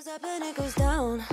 goes up and it goes down.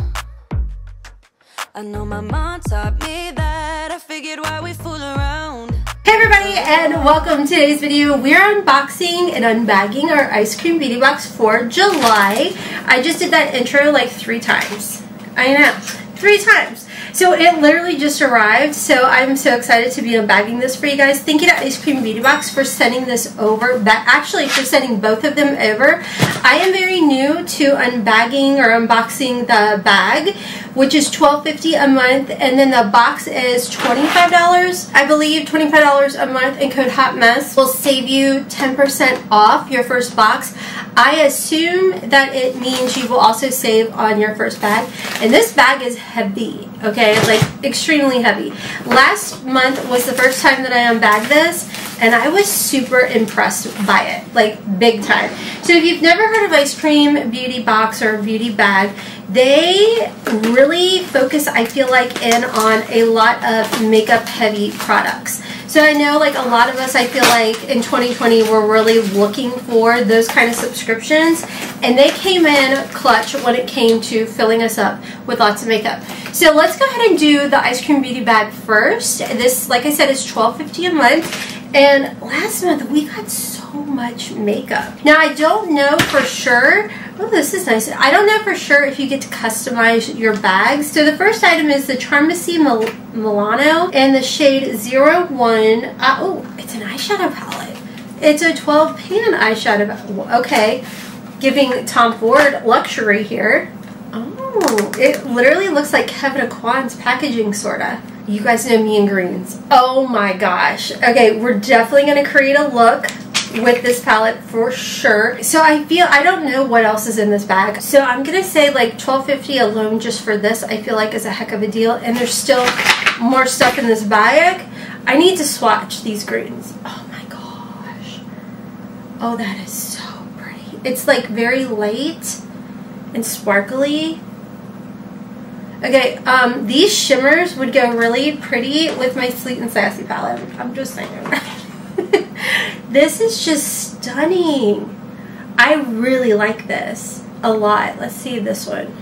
I know my mom taught me that. I figured why we fool around. Hey everybody, and welcome to today's video. We're unboxing and unbagging our ice cream beauty box for July. I just did that intro like 3 times. I know, 3 times. So it literally just arrived, so I'm so excited to be unbagging this for you guys. Thank you to Ice Cream Beauty Box for sending this over, actually for sending both of them over. I am very new to unbagging or unboxing the bag, which is $12.50 a month, and then the box is $25, I believe, $25 a month, and code HOTMESS will save you 10% off your first box. I assume that it means you will also save on your first bag, and this bag is heavy, okay, like extremely heavy. Last month was the first time that I unbagged this, and I was super impressed by it, like big time. So if you've never heard of Ice Cream Beauty Box or Beauty Bag, they really focus, I feel like, in on a lot of makeup heavy products. So I know like a lot of us, I feel like in 2020 we're really looking for those kind of subscriptions, and they came in clutch when it came to filling us up with lots of makeup. So let's go ahead and do the Ice Cream Beauty Bag first. This, like I said, is $12.50 a month. And last month we got so much makeup. Now I don't know for sure. Oh, this is nice. I don't know for sure if you get to customize your bags. So the first item is the Charmessy Milano in the shade 01. Oh, it's an eyeshadow palette. It's a 12 pan eyeshadow palette. Okay, giving Tom Ford luxury here. Oh, it literally looks like Kevin Aquan's packaging, sorta. You guys know me and greens. Oh my gosh. Okay, we're definitely going to create a look with this palette for sure. So I don't know what else is in this bag. So I'm going to say like $12.50 alone just for this, I feel like is a heck of a deal. And there's still more stuff in this bag. I need to swatch these greens. Oh my gosh. Oh, that is so pretty. It's like very light and sparkly. Okay, these shimmers would go really pretty with my Sweet and Sassy palette. I'm just saying. This is just stunning. I really like this a lot. Let's see this one.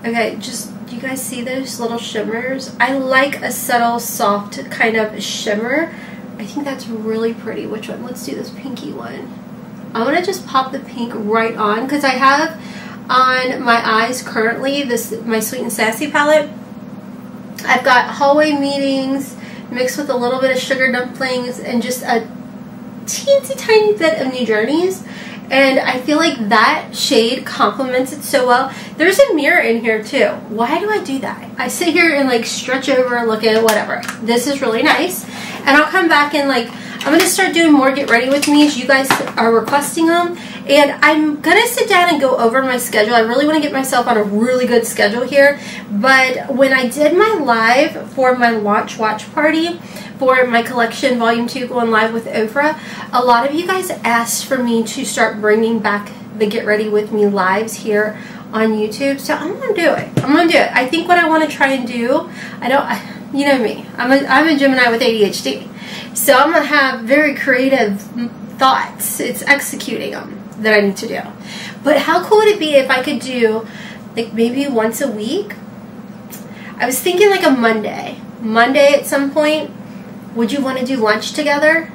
Okay, just, do you guys see those little shimmers? I like a subtle, soft kind of shimmer. I think that's really pretty. Which one? Let's do this pinky one. I want to just pop the pink right on because I have on my eyes currently my Sweet and Sassy palette. I've got Hallway Meetings mixed with a little bit of Sugar Dumplings and just a teensy tiny bit of New Journeys, and I feel like that shade complements it so well. There's a mirror in here too. Why do I do that? I sit here and like stretch over and look at it, whatever. This is really nice, and I'll come back and like I'm going to start doing more Get Ready With Me as you guys are requesting them. And I'm going to sit down and go over my schedule. I really want to get myself on a really good schedule here. But when I did my live for my launch watch party for my collection Volume 2 going live with OFRA, a lot of you guys asked for me to start bringing back the Get Ready With Me lives here on YouTube. So I'm going to do it. I'm going to do it. I think what I want to try and do, you know me, I'm a Gemini with ADHD. So I'm going to have very creative thoughts. It's executing them that I need to do. But how cool would it be if I could do like maybe once a week? I was thinking like a Monday at some point. Would you want to do lunch together?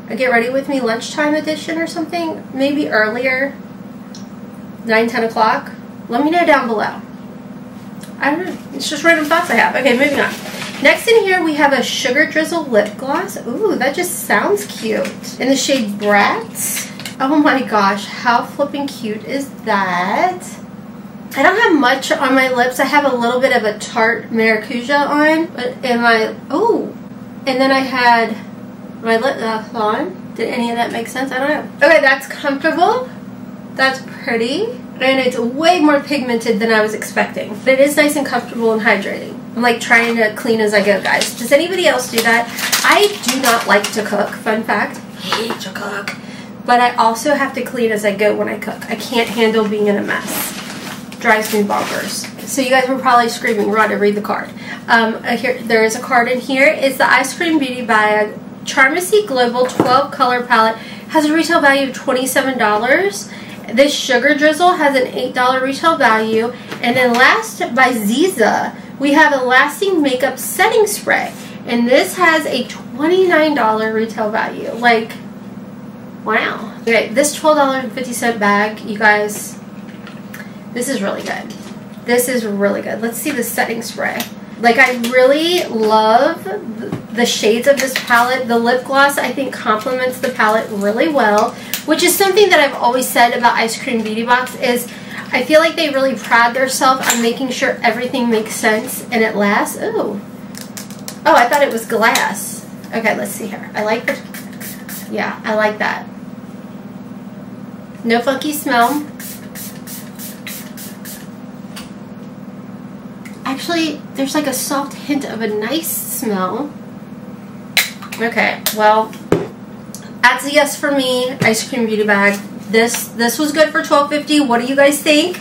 A Get Ready With Me lunchtime edition or something? Maybe earlier, 9-10 o'clock. Let me know down below. I don't know, it's just random thoughts I have. Okay, moving on. Next in here we have a Sugar Drizzle lip gloss. Ooh, that just sounds cute. In the shade Bratz. Oh my gosh, how flipping cute is that? I don't have much on my lips. I have a little bit of a Tarte Maracuja on. But in my, oh, and then I had my lip gloss on. Did any of that make sense? I don't know. Okay, that's comfortable. That's pretty. And it's way more pigmented than I was expecting. But it is nice and comfortable and hydrating. I'm like trying to clean as I go, guys. Does anybody else do that? I do not like to cook. Fun fact. Hate to cook. But I also have to clean as I go when I cook. I can't handle being in a mess. Drives me bonkers. So you guys were probably screaming, Rhonda, read the card. Here, there is a card in here. It's the Ice Cream Beauty Bag Charmessy Global 12 Color Palette. Has a retail value of $27. This Sugar Drizzle has an $8 retail value. And then last, by Ziza, we have a Lasting Makeup Setting Spray. And this has a $29 retail value. Like, wow. Okay, this $12.50 bag, you guys, this is really good. This is really good. Let's see the setting spray. Like, I really love the shades of this palette. The lip gloss, I think, complements the palette really well, which is something that I've always said about Ice Cream Beauty Box is I feel like they really pride themselves on making sure everything makes sense and it lasts. Ooh. Oh, I thought it was glass. Okay, let's see here. I like the, yeah, I like that. No funky smell. Actually, there's like a soft hint of a nice smell. Okay, well, that's a yes for me. Ice Cream Beauty Bag. This was good for $12.50. What do you guys think?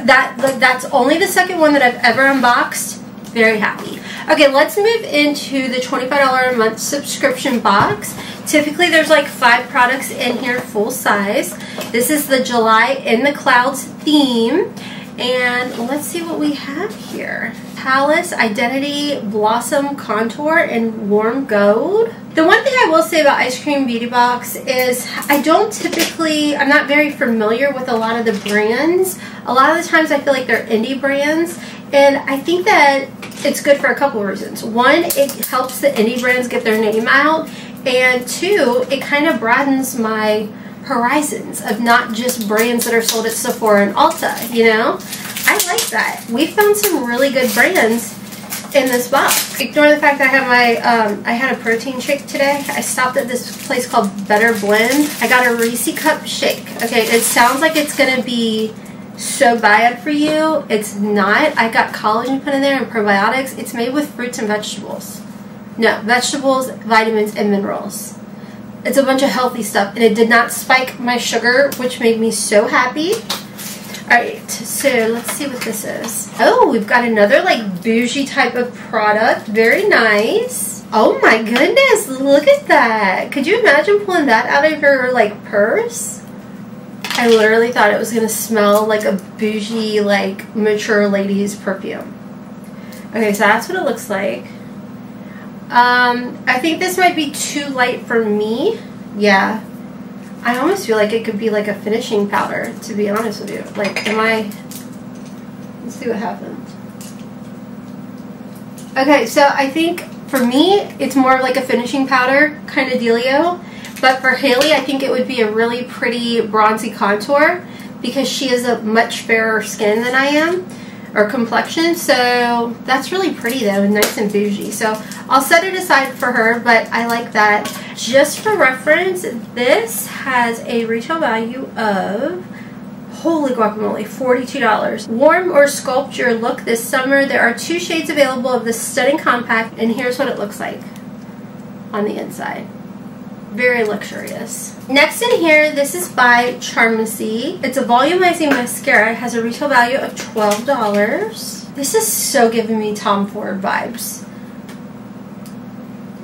That's only the second one that I've ever unboxed. Very happy. Okay, let's move into the $25 a month subscription box. Typically, there's like 5 products in here, full size. This is the July in the Clouds theme. And let's see what we have here. Palace, Identity, Blossom Contour, and Warm Gold. The one thing I will say about Ice Cream Beauty Box is I'm not very familiar with a lot of the brands. A lot of the times I feel like they're indie brands. And I think that it's good for a couple of reasons. One, it helps the indie brands get their name out. And 2, it kind of broadens my horizons of not just brands that are sold at Sephora and Ulta, you know? I like that. We found some really good brands in this box. Ignore the fact that I have I had a protein shake today. I stopped at this place called Better Blend. I got a Reese Cup shake. Okay, it sounds like it's gonna be so bad for you. It's not. I got collagen put in there and probiotics. It's made with fruits and vegetables. No, vegetables, vitamins, and minerals. It's a bunch of healthy stuff, and it did not spike my sugar, which made me so happy. Alright, so let's see what this is. Oh, we've got another like bougie type of product. Very nice. Oh my goodness, look at that. Could you imagine pulling that out of your like purse? I literally thought it was going to smell like a bougie, like mature lady's perfume. Okay, so that's what it looks like. I think this might be too light for me. Yeah. I almost feel like it could be like a finishing powder, to be honest with you. Like, let's see what happens. Okay, so I think for me, it's more of like a finishing powder kind of dealio. But for Haley, I think it would be a really pretty bronzy contour because she has a much fairer skin than I am. Or complexion, so that's really pretty though, nice and bougie. So I'll set it aside for her, but I like that. Just for reference, this has a retail value of, holy guacamole, $42. Warm or sculpt your look this summer. There are 2 shades available of this stunning compact, and here's what it looks like on the inside. Very luxurious. Next in here, this is by Charmacy. It's a volumizing mascara. It has a retail value of $12. This is so giving me Tom Ford vibes.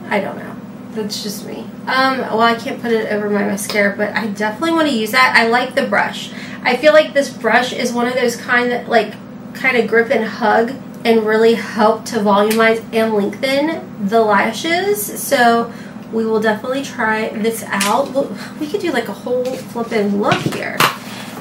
I don't know. That's just me. Well, I can't put it over my mascara, but I definitely want to use that. I like the brush. I feel like this brush is one of those kind of grip and hug and really help to volumize and lengthen the lashes. So we will definitely try this out. We could do like a whole flippin' look here.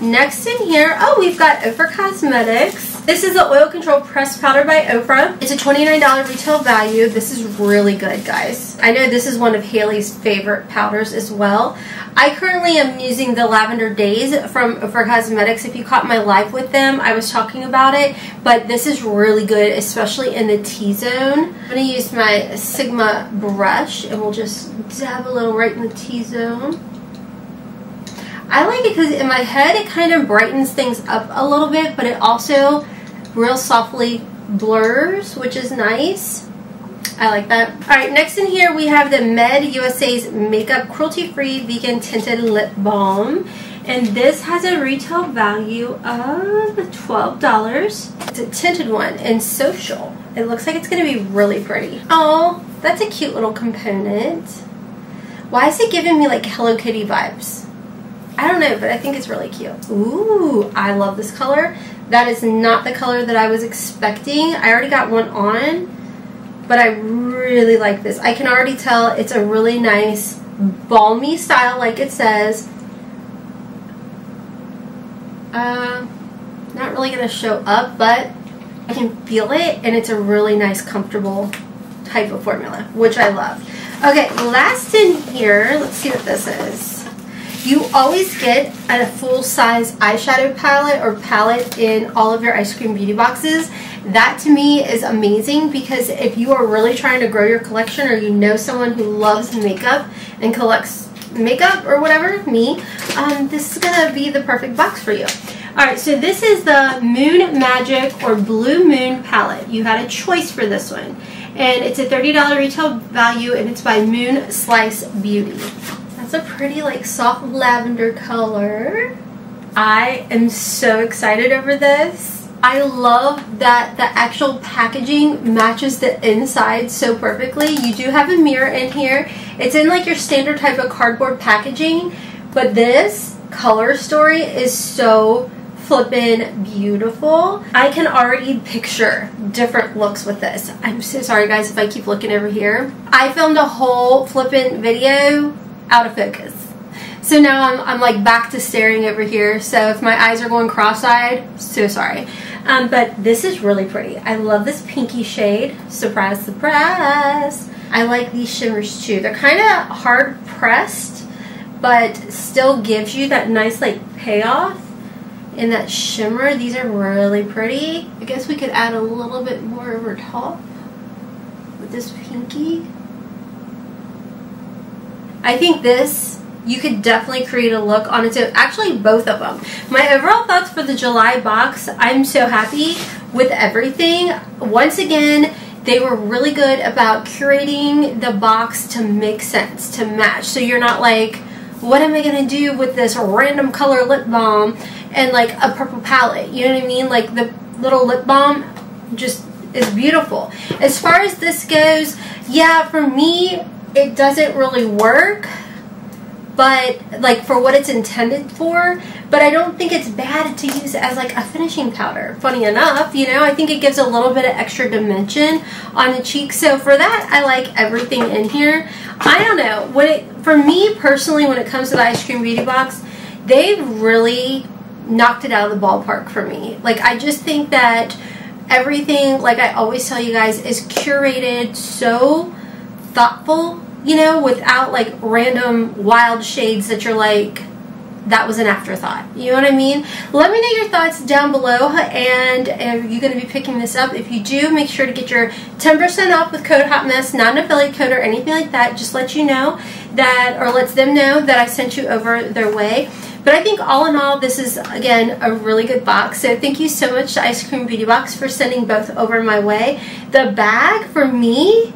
Next in here, oh, we've got OFRA Cosmetics. This is the Oil Control Pressed Powder by OFRA. It's a $29 retail value. This is really good, guys. I know this is one of Haley's favorite powders as well. I currently am using the Lavender Days from OFRA Cosmetics. If you caught my live with them, I was talking about it. But this is really good, especially in the T-zone. I'm going to use my Sigma brush, and we'll just dab a little right in the T-zone. I like it because in my head it kind of brightens things up a little bit, but it also real softly blurs, which is nice. I like that. Alright, next in here we have the Med USA's Makeup Cruelty-Free Vegan Tinted Lip Balm. And this has a retail value of $12. It's a tinted one in Social. It looks like it's going to be really pretty. Oh, that's a cute little component. Why is it giving me like Hello Kitty vibes? I don't know, but I think it's really cute. Ooh, I love this color. That is not the color that I was expecting. I already got one on, but I really like this. I can already tell it's a really nice balmy style, like it says. Not really going to show up, but I can feel it, and it's a really nice, comfortable type of formula, which I love. Okay, last in here, let's see what this is. You always get a full-size eyeshadow palette or palette in all of your Ice Cream Beauty boxes. That to me is amazing, because if you are really trying to grow your collection, or you know someone who loves makeup and collects makeup or whatever, me, this is going to be the perfect box for you. Alright, so this is the Moon Magic or Blue Moon palette. You had a choice for this one. And it's a $30 retail value, and it's by Moon Slice Beauty. That's a pretty like soft lavender color. I am so excited over this. I love that the actual packaging matches the inside so perfectly. You do have a mirror in here. It's in like your standard type of cardboard packaging, but this color story is so flippin' beautiful. I can already picture different looks with this. I'm so sorry guys if I keep looking over here. I filmed a whole flippin' video out of focus. So now I'm like back to staring over here. So if my eyes are going cross-eyed, so sorry. But this is really pretty. I love this pinky shade. Surprise, surprise. I like these shimmers too. They're kind of hard pressed, but still gives you that nice like payoff in that shimmer. These are really pretty. I guess we could add a little bit more over top with this pinky. I think this, you could definitely create a look on its own. Actually, both of them. My overall thoughts for the July box, I'm so happy with everything. Once again, they were really good about curating the box to make sense, to match. So you're not like, what am I going to do with this random color lip balm and like a purple palette? You know what I mean? Like the little lip balm just is beautiful. As far as this goes, yeah, for me, it doesn't really work, but like for what it's intended for, but I don't think it's bad to use as like a finishing powder. Funny enough, you know, I think it gives a little bit of extra dimension on the cheeks. So for that, I like everything in here. I don't know, for me personally, when it comes to the Ice Cream Beauty box, they've really knocked it out of the ballpark for me. Like, I just think that everything, like I always tell you guys, is curated so thoughtful, you know, without like random wild shades that you're like, that was an afterthought. You know what I mean? Let me know your thoughts down below, and are you going to be picking this up? If you do, make sure to get your 10% off with code HOTMESS, not an affiliate code or anything like that. Just let you know that, or lets them know that I sent you over their way. But I think all in all, this is, again, a really good box. So thank you so much to Ice Cream Beauty Box for sending both over my way. The bag, for me,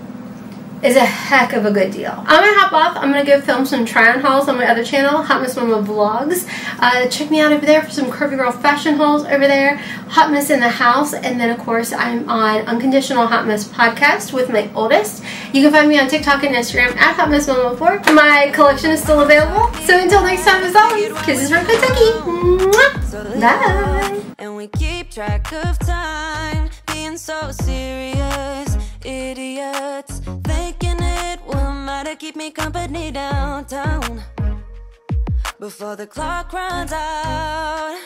is a heck of a good deal. I'm going to hop off. I'm going to go film some try-on hauls on my other channel, HOTMESS MOMMA Vlogs. Check me out over there for some curvy girl fashion hauls over there. Hot Mess in the house. And then, of course, I'm on Unconditional Hot Mess podcast with my oldest. You can find me on TikTok and Instagram at HOTMESSMOMMA4. My collection is still available. So until next time, as always, kisses from Kentucky. Mwah! Bye. And we keep track of time, being so serious, idiots, thinking it will matter, keep me company downtown, before the clock runs out.